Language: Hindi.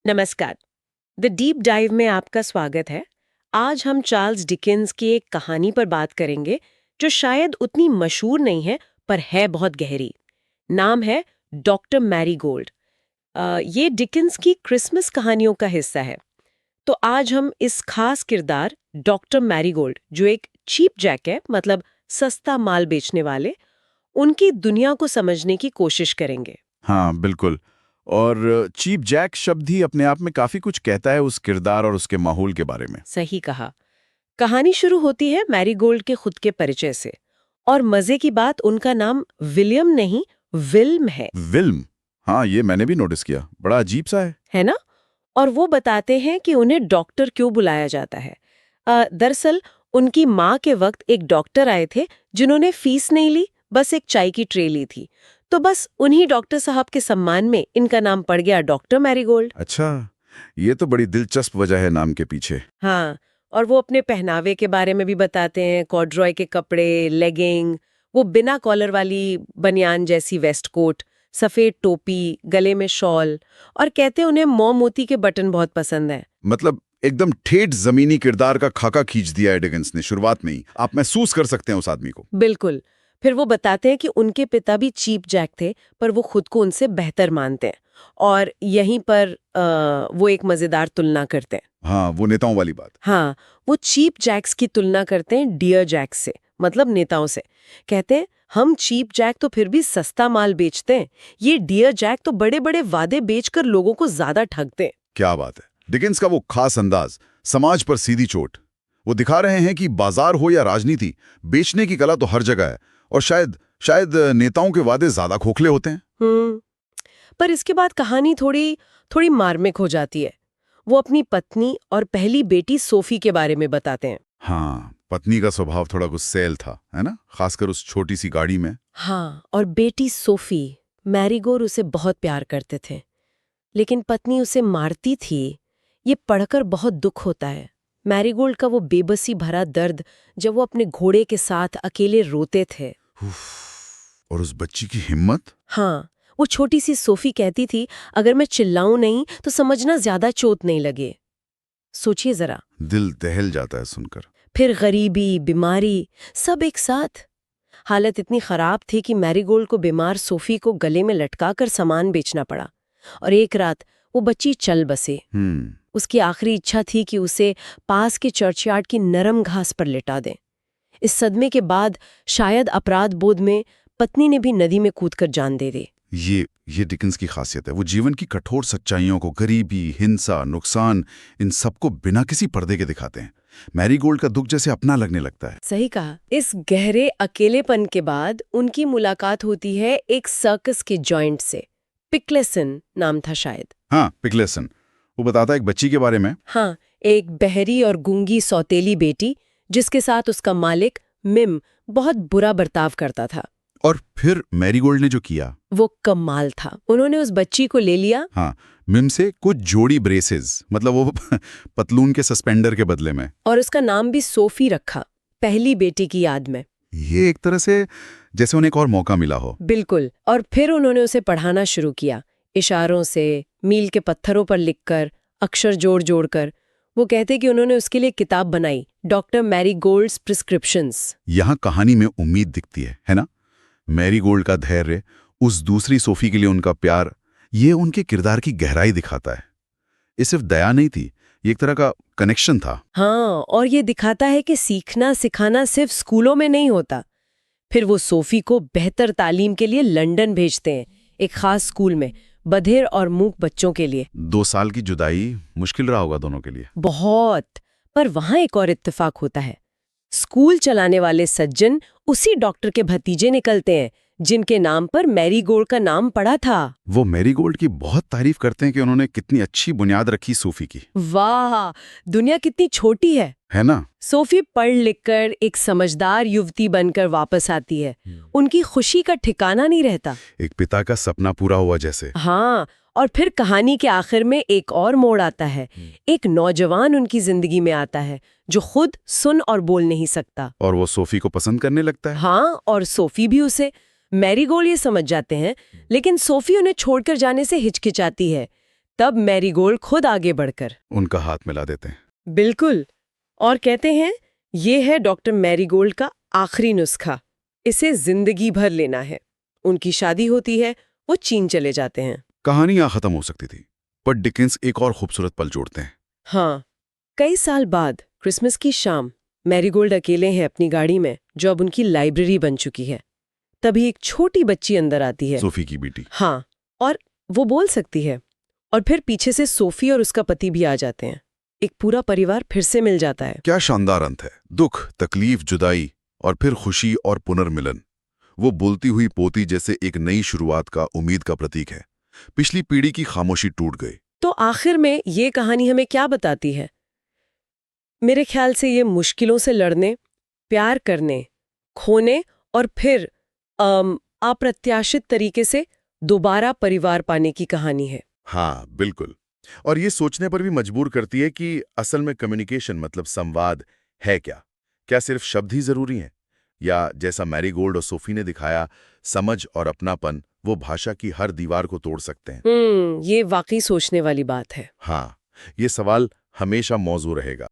नमस्कार। द डीप डाइव में आपका स्वागत है। आज हम चार्ल्स डिकेंस की एक कहानी पर बात करेंगे जो शायद उतनी मशहूर नहीं है पर है बहुत गहरी। नाम है डॉक्टर मैरीगोल्ड। ये डिकेंस की क्रिसमस कहानियों का हिस्सा है। तो आज हम इस खास किरदार डॉक्टर मैरीगोल्ड, जो एक चीप जैक है, मतलब सस्ता माल बेचने वाले, उनकी दुनिया को समझने की कोशिश करेंगे। हाँ, बिल्कुल। और चीप जैक शब्द ही अपने आप में काफी कुछ कहता है उस किरदार और उसके माहौल के बारे में। सही कहा। कहानी शुरू होती है मैरीगोल्ड के खुद के परिचय से, और मजे की बात, उनका नाम विलियम नहीं, विल्म है। विल्म? हाँ, ये मैंने भी नोटिस किया। बड़ा अजीब सा है ना? और वो बताते हैं कि उन्हें डॉक्टर क्यों बुलाया जाता है। दरअसल उनकी माँ के वक्त एक डॉक्टर आए थे जिन्होंने फीस नहीं ली, बस एक चाय की ट्रे ली थी। तो बस उन्हीं डॉक्टर साहब के सम्मान में इनका नाम पड़ गया डॉक्टर मैरीगोल्ड। अच्छा, ये तो बड़ी दिलचस्प वजह है नाम के पीछे। हाँ, और वो अपने पहनावे के बारे में भी बताते हैं। कॉर्डरॉय के कपड़े, लेगिंग, वो बिना कॉलर वाली बनियान जैसी वेस्ट कोट, सफेद टोपी, गले में शॉल, और कहते हैं उन्हें मोती के बटन बहुत पसंद है। मतलब एकदम ठेठ जमीनी किरदार का खाका खींच दिया है डिकेंस ने शुरुआत में ही। आप महसूस कर सकते हैं उस आदमी को। बिल्कुल। फिर वो बताते हैं कि उनके पिता भी चीप जैक थे, पर वो खुद को उनसे बेहतर मानते हैं। और यहीं पर वो एक मजेदार तुलना करते हैं। हाँ, वो नेताओं वाली बात। हाँ, वो चीप जैक्स की तुलना करते हैं डियर जैक्स से, मतलब नेताओं से। कहते हैं हम चीप जैक तो फिर भी सस्ता माल बेचते हैं, ये डियर जैक तो बड़े बड़े वादे बेचकर लोगों को ज्यादा ठगते हैं। क्या बात है। डिकेंस का वो खास अंदाज, समाज पर सीधी चोट। वो दिखा रहे हैं कि बाजार हो या राजनीति, बेचने की कला तो हर जगह है। और शायद शायद नेताओं के वादे ज्यादा खोखले होते हैं। पर इसके बाद कहानी थोड़ी थोड़ी मार्मिक हो जाती है। वो अपनी पत्नी और पहली बेटी सोफी के बारे में बताते हैं। हाँ, पत्नी का स्वभाव थोड़ा गुस्सैल था, है ना? खासकर उस छोटी सी गाड़ी में। हाँ, और बेटी सोफी, मैरीगोल्ड उसे बहुत प्यार करते थे, लेकिन पत्नी उसे मारती थी। ये पढ़कर बहुत दुख होता है। मैरीगोल्ड का वो बेबसी भरा दर्द जब वो अपने घोड़े के साथ अकेले रोते थे। उफ, और उस बच्ची की हिम्मत। हाँ, वो छोटी सी सोफी कहती थी, अगर मैं चिल्लाऊं नहीं तो समझना ज्यादा चोट नहीं लगे। सोचिए जरा। दिल दहल जाता है सुनकर। फिर गरीबी, बीमारी, सब एक साथ। हालत इतनी खराब थी कि मैरीगोल्ड को बीमार सोफी को गले में लटकाकर सामान बेचना पड़ा। और एक रात वो बच्ची चल बसे। उसकी आखिरी इच्छा थी कि उसे पास के चर्चयार्ड की नरम घास पर लिटा दें। इस सदमे के बाद शायद अपराध बोध में पत्नी ने भी नदी में कूदकर जान दे दी। ये डिकेंस की खासियत है। वो जीवन की कठोर सच्चाइयों को, गरीबी, हिंसा, नुकसान, इन सबको बिना किसी पर्दे के दिखाते हैं। मैरीगोल्ड का दुख जैसे अपना लगने लगता है। सही कहा। इस गहरे अकेलेपन के बाद उनकी मुलाकात होती है एक सर्कस के जॉइंट से। पिक्लेसन नाम था शायद। हाँ, पिक्लेसन। वो बताता है एक बच्ची के बारे में। हाँ, एक बहरी और गूंगी सौतेली बेटी जिसके साथ उसका मालिक मिम बहुत बुरा बर्ताव करता था। और फिर मैरीगोल्ड ने जो किया वो कमाल था। उन्होंने उस बच्ची को ले लिया। हाँ, मिम से कुछ जोड़ी ब्रेसेस, मतलब वो पतलून के सस्पेंडर के बदले में, और उसका नाम भी सोफी रखा, पहली बेटी की याद में। ये एक तरह से जैसे उन्हें एक और मौका मिला हो। बिल्कुल। और फिर उन्होंने उसे पढ़ाना शुरू किया, इशारों से, मील के पत्थरों पर लिखकर, अक्षर जोड़ जोड़ कर। वो कहते कि उन्होंने उसके लिए किताब बनाई, डॉक्टर मैरीगोल्ड्स प्रिस्क्रिप्शंस। यहाँ कहानी में उम्मीद दिखती है ना? मैरीगोल्ड का धैर्य, उस दूसरी सोफी के लिए उनका प्यार, ये उनके किरदार की गहराई दिखाता है। ये सिर्फ दया नहीं थी, ये एक तरह का कनेक्शन था। हाँ, और ये दिखाता है कि सीखना सिखाना सिर्फ स्कूलों में नहीं होता। फिर वो सोफी को बेहतर तालीम के लिए लंदन भेजते हैं, एक खास स्कूल में, बधिर और मूक बच्चों के लिए। 2 साल की जुदाई मुश्किल रहा होगा दोनों के लिए। बहुत। पर वहां एक और इत्तेफाक होता है। स्कूल चलाने वाले सज्जन उसी डॉक्टर के भतीजे निकलते हैं जिनके नाम पर मैरीगोल्ड का नाम पड़ा था। वो मैरीगोल्ड की बहुत तारीफ करते हैं कि उन्होंने कितनी अच्छी बुनियाद रखी सोफी की। वाह, दुनिया कितनी छोटी है ना? सोफी पढ़ लिखकर एक समझदार युवती बनकर वापस आती है। उनकी खुशी का ठिकाना नहीं रहता। एक पिता का सपना पूरा हुआ जैसे। हाँ, और फिर कहानी के आखिर में एक और मोड़ आता है। एक नौजवान उनकी जिंदगी में आता है जो खुद सुन और बोल नहीं सकता, और वो सोफी को पसंद करने लगता है। हाँ, और सोफी भी उसे। मैरीगोल्ड ये समझ जाते हैं, लेकिन सोफी उन्हें छोड़कर जाने से हिचकिचाती है। तब मैरीगोल्ड खुद आगे बढ़कर उनका हाथ मिला देते हैं। बिल्कुल, और कहते हैं ये है डॉक्टर मैरीगोल्ड का आखिरी नुस्खा, इसे जिंदगी भर लेना है। उनकी शादी होती है, वो चीन चले जाते हैं। कहानी यहाँ खत्म हो सकती थी, पर डिकिंस एक और खूबसूरत पल जोड़ते हैं। हाँ, कई साल बाद क्रिसमस की शाम मैरीगोल्ड अकेले हैं अपनी गाड़ी में, जो अब उनकी लाइब्रेरी बन चुकी है। तभी एक छोटी बच्ची अंदर आती है। सोफी की बेटी। हाँ, और वो बोल सकती है। और फिर पीछे से सोफी और उसका पति भी आ जाते हैं। एक पूरा परिवार फिर से मिल जाता है। क्या शानदार अंत है। दुख, तकलीफ, जुदाई और फिर खुशी और पुनर्मिलन। वो बोलती हुई पोती जैसे एक नई शुरुआत का, उम्मीद का प्रतीक है। पिछली पीढ़ी की खामोशी टूट गई। तो आखिर में ये कहानी हमें क्या बताती है? मेरे ख्याल से ये मुश्किलों से लड़ने, प्यार करने, खोने और फिर अप्रत्याशित तरीके से दोबारा परिवार पाने की कहानी है। हाँ, बिल्कुल। और ये सोचने पर भी मजबूर करती है कि असल में कम्युनिकेशन मतलब संवाद है क्या? क्या सिर्फ शब्द ही जरूरी हैं? या जैसा मैरीगोल्ड और सोफी ने दिखाया, समझ और अपनापन वो भाषा की हर दीवार को तोड़ सकते हैं? ये वाकई सोचने वाली बात है। हाँ, ये सवाल हमेशा मौजू रहेगा।